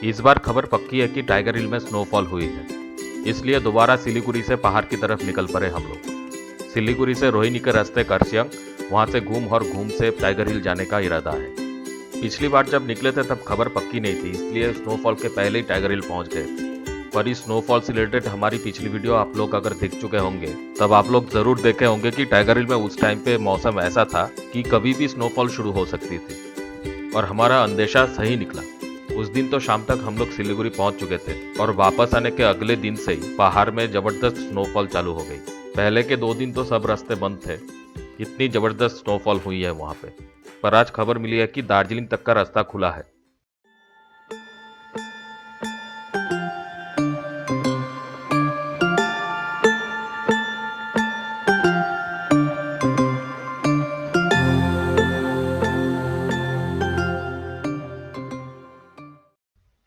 इस बार खबर पक्की है कि टाइगर हिल में स्नोफॉल हुई है, इसलिए दोबारा सिलीगुड़ी से पहाड़ की तरफ निकल पड़े हम लोग। सिलीगुड़ी से रोहिणी के रास्ते करसियंग, वहां से घूम से टाइगर हिल जाने का इरादा है। पिछली बार जब निकले थे तब खबर पक्की नहीं थी, इसलिए स्नोफॉल के पहले ही टाइगर हिल पहुंच गए थे। पर इस स्नोफॉल से रिलेटेड हमारी पिछली वीडियो आप लोग अगर देख चुके होंगे तब आप लोग जरूर देखे होंगे कि टाइगर हिल में उस टाइम पे मौसम ऐसा था कि कभी भी स्नोफॉल शुरू हो सकती थी, और हमारा अंदेशा सही निकला। उस दिन तो शाम तक हम लोग सिलीगुड़ी पहुंच चुके थे और वापस आने के अगले दिन से ही पहाड़ में जबरदस्त स्नोफॉल चालू हो गई। पहले के 2 दिन तो सब रास्ते बंद थे, इतनी जबरदस्त स्नोफॉल हुई है वहां पे। पर आज खबर मिली है कि दार्जिलिंग तक का रास्ता खुला है।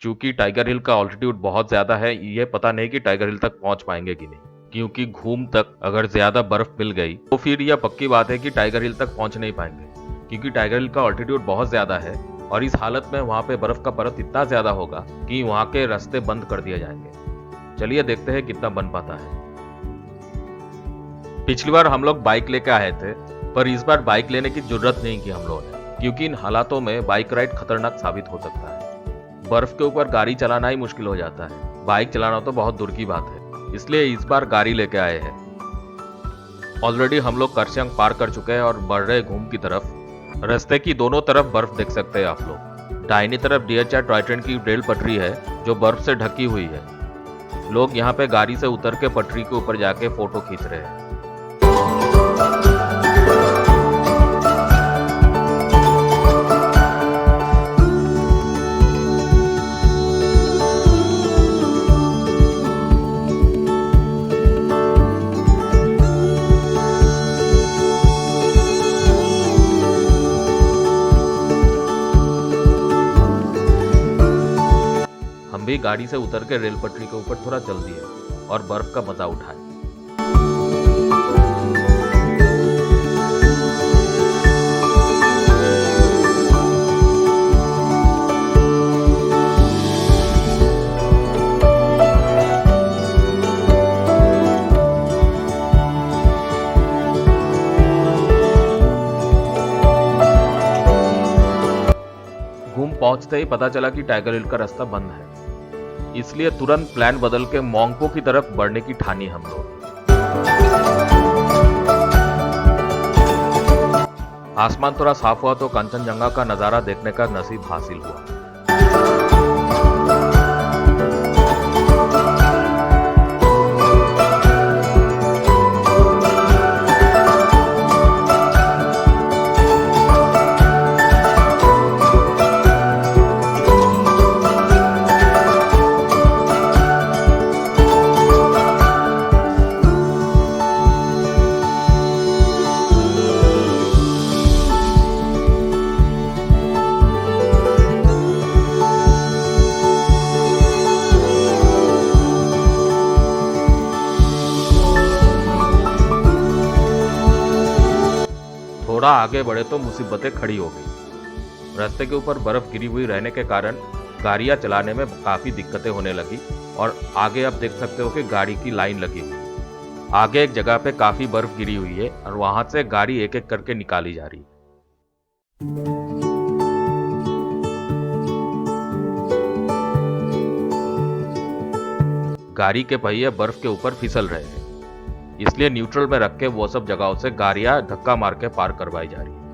चूंकि टाइगर हिल का ऑल्टीट्यूड बहुत ज्यादा है, ये पता नहीं कि टाइगर हिल तक पहुंच पाएंगे कि नहीं, क्योंकि घूम तक अगर ज्यादा बर्फ मिल गई तो फिर यह पक्की बात है कि टाइगर हिल तक पहुंच नहीं पाएंगे, क्योंकि टाइगर हिल का ऑल्टीट्यूड बहुत ज्यादा है और इस हालत में वहां पे बर्फ का परत इतना ज्यादा होगा कि वहां के रास्ते बंद कर दिए जाएंगे। चलिए देखते हैं कितना बन पाता है। पिछली बार हम लोग बाइक लेके आए थे, पर इस बार बाइक लेने की जरूरत नहीं की हम लोगों ने, क्योंकि इन हालातों में बाइक राइड खतरनाक साबित हो सकता है। बर्फ के ऊपर गाड़ी चलाना ही मुश्किल हो जाता है, बाइक चलाना तो बहुत दूर की बात है, इसलिए इस बार गाड़ी लेके आए हैं। ऑलरेडी हम लोग करसियंग पार कर चुके हैं और बढ़ रहे घूम की तरफ। रास्ते की दोनों तरफ बर्फ देख सकते हैं आप लोग। दाहिनी तरफ DHR टॉय ट्रेन की रेल पटरी है जो बर्फ से ढकी हुई है। लोग यहाँ पे गाड़ी से उतर के पटरी के ऊपर जाके फोटो खींच रहे हैं। हम भी गाड़ी से उतर के रेल पटरी के ऊपर थोड़ा चल दिए और बर्फ का मजा उठाए। घूम पहुंचते ही पता चला कि टाइगर हिल का रास्ता बंद है, इसलिए तुरंत प्लान बदल के मोंगपो की तरफ बढ़ने की ठानी हम लोग। आसमान थोड़ा साफ हुआ तो कंचनजंगा का नजारा देखने का नसीब हासिल हुआ। थोड़ा आगे बढ़े तो मुसीबतें खड़ी हो गई। रास्ते के ऊपर बर्फ गिरी हुई रहने के कारण गाड़ियां चलाने में काफी दिक्कतें होने लगी और आगे आप देख सकते हो कि गाड़ी की लाइन लगी हुई। आगे एक जगह पे काफी बर्फ गिरी हुई है और वहां से गाड़ी एक एक करके निकाली जा रही है। गाड़ी के पहिए बर्फ के ऊपर फिसल रहे हैं, इसलिए न्यूट्रल में रख के वो सब जगहों से गाड़ियां धक्का मार के पार करवाई जा रही है।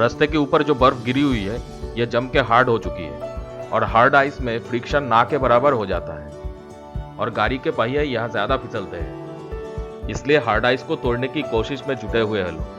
रास्ते के ऊपर जो बर्फ गिरी हुई है यह जम के हार्ड हो चुकी है और हार्ड आइस में फ्रिक्शन ना के बराबर हो जाता है और गाड़ी के पहिए यहाँ ज्यादा फिसलते हैं, इसलिए हार्ड आइस को तोड़ने की कोशिश में जुटे हुए हैं लोग।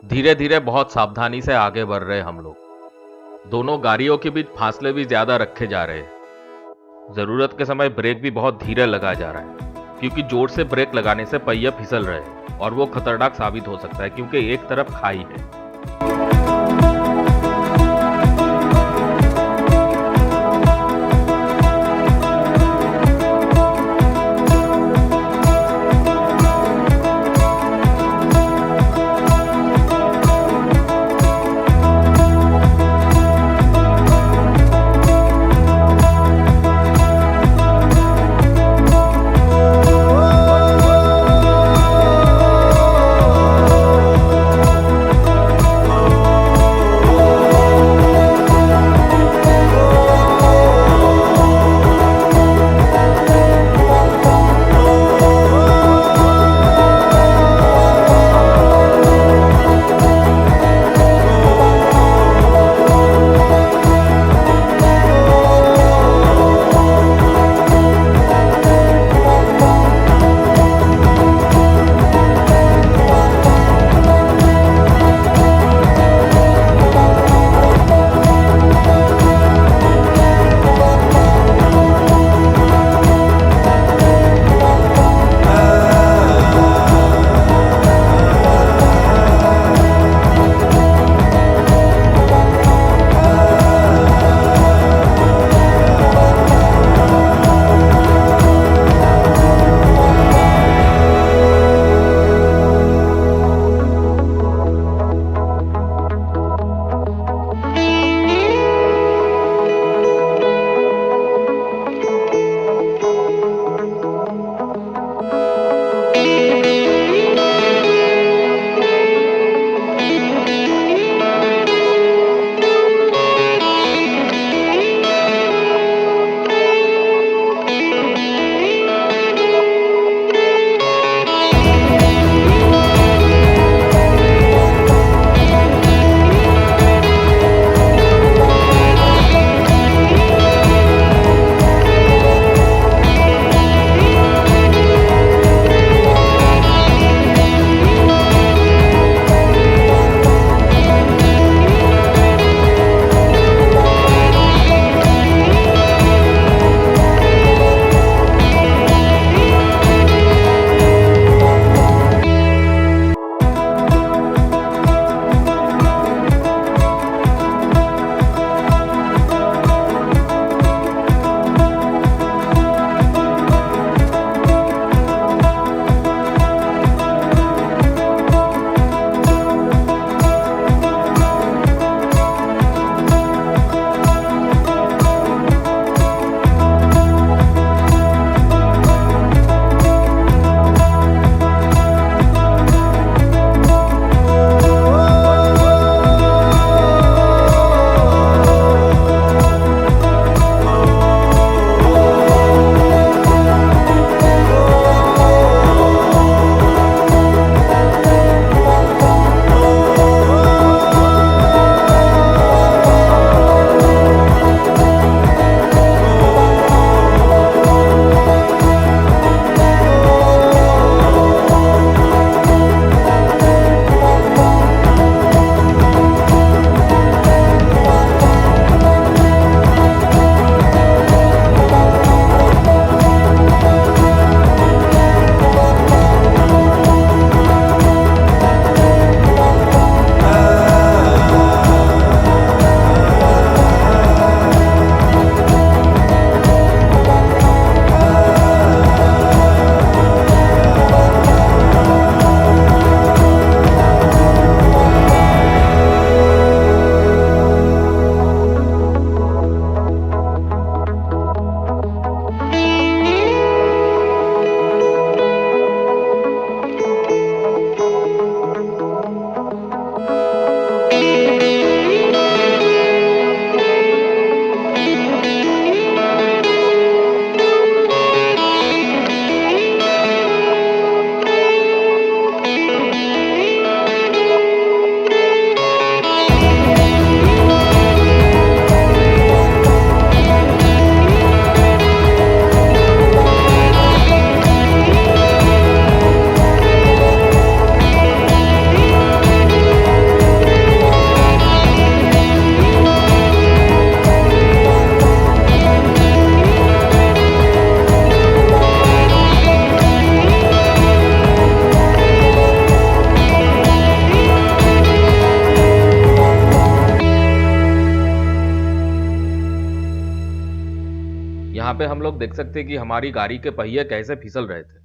धीरे धीरे बहुत सावधानी से आगे बढ़ रहे हम लोग। दोनों गाड़ियों के बीच फासले भी ज्यादा रखे जा रहे हैं। जरूरत के समय ब्रेक भी बहुत धीरे लगाया जा रहा है क्योंकि जोर से ब्रेक लगाने से पहिए फिसल रहे हैं और वो खतरनाक साबित हो सकता है क्योंकि एक तरफ खाई है। यहाँ पे हम लोग देख सकते हैं कि हमारी गाड़ी के पहिए कैसे फिसल रहे थे।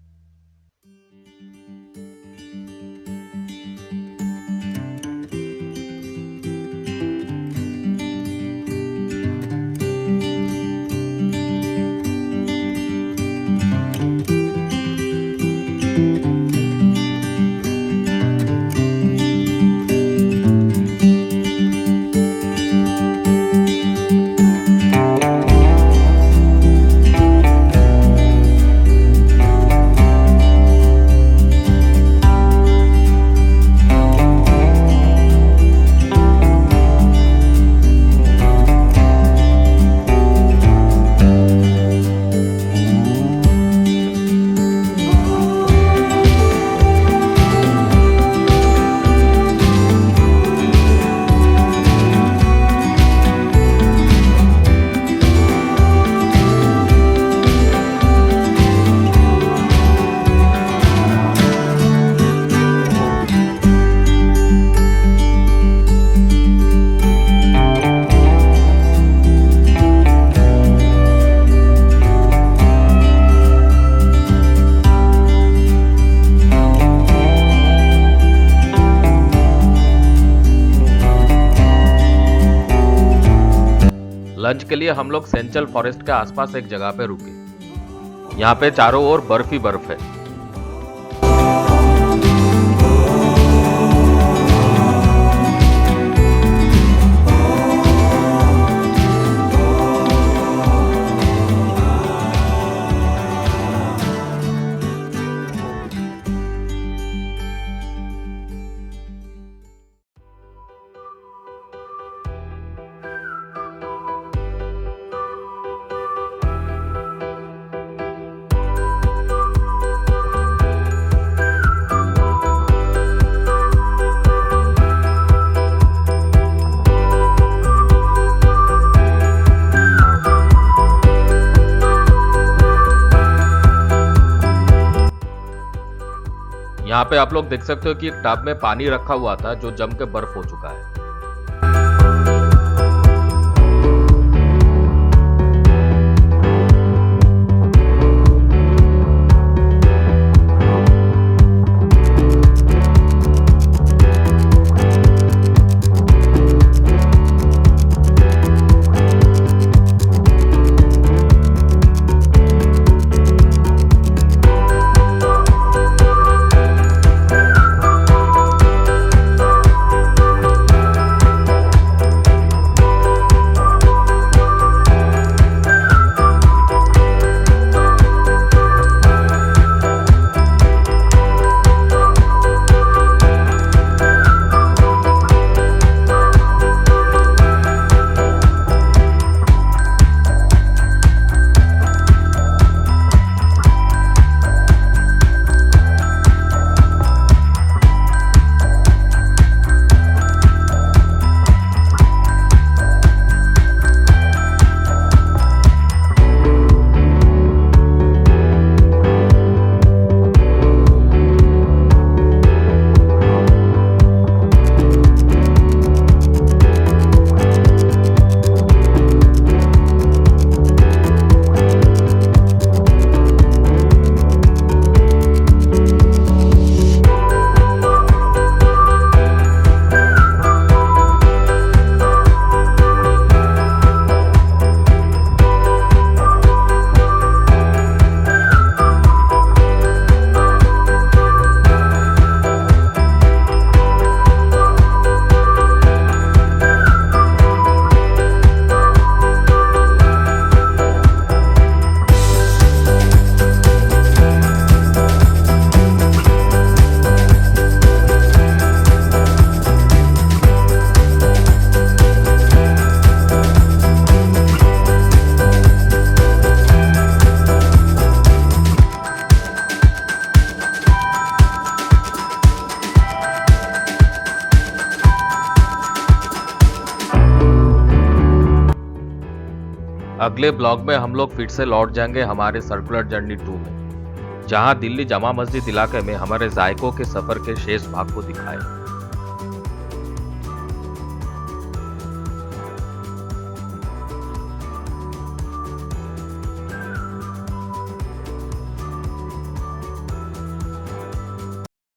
लंच के लिए हम लोग सेंट्रल फॉरेस्ट के आसपास एक जगह पे रुके। यहाँ पे चारों ओर बर्फ ही बर्फ है। यहाँ पे आप लोग देख सकते हो कि एक टब में पानी रखा हुआ था जो जम के बर्फ हो चुका है। अगले ब्लॉग में हम लोग फिर से लौट जाएंगे हमारे सर्कुलर जर्नी 2 में, जहां दिल्ली जमा मस्जिद इलाके में हमारे जायकों के सफर के शेष भाग को दिखाएं।